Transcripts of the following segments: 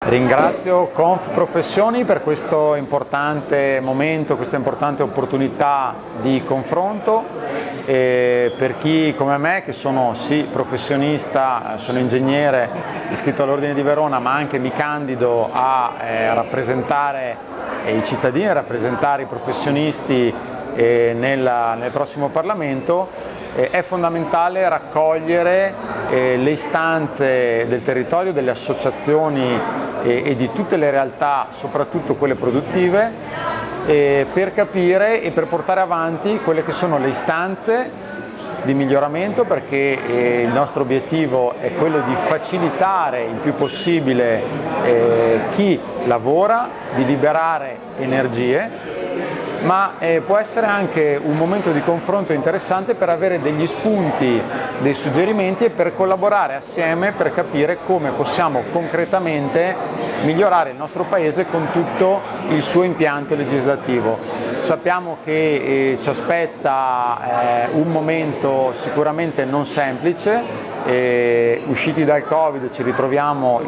Ringrazio Confprofessioni per questo importante momento, questa importante opportunità di confronto. E per chi come me, che sono sì professionista, sono ingegnere iscritto all'Ordine di Verona, ma anche mi candido a rappresentare i cittadini, a rappresentare i professionisti nel prossimo Parlamento, è fondamentale raccogliere le istanze del territorio, delle associazioni e di tutte le realtà, soprattutto quelle produttive, per capire e per portare avanti quelle che sono le istanze di miglioramento, perché il nostro obiettivo è quello di facilitare il più possibile chi lavora, di liberare energie, ma può essere anche un momento di confronto interessante per avere degli spunti, dei suggerimenti e per collaborare assieme per capire come possiamo concretamente migliorare il nostro Paese con tutto il suo impianto legislativo. Sappiamo che ci aspetta un momento sicuramente non semplice. Usciti dal Covid ci ritroviamo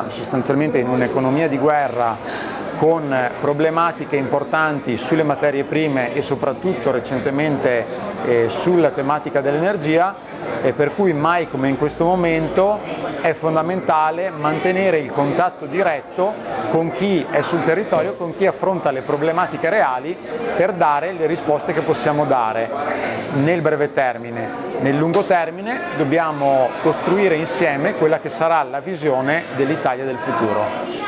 sostanzialmente in un'economia di guerra, con problematiche importanti sulle materie prime e soprattutto recentemente sulla tematica dell'energia, per cui mai come in questo momento è fondamentale mantenere il contatto diretto con chi è sul territorio, con chi affronta le problematiche reali, per dare le risposte che possiamo dare nel breve termine. Nel lungo termine dobbiamo costruire insieme quella che sarà la visione dell'Italia del futuro.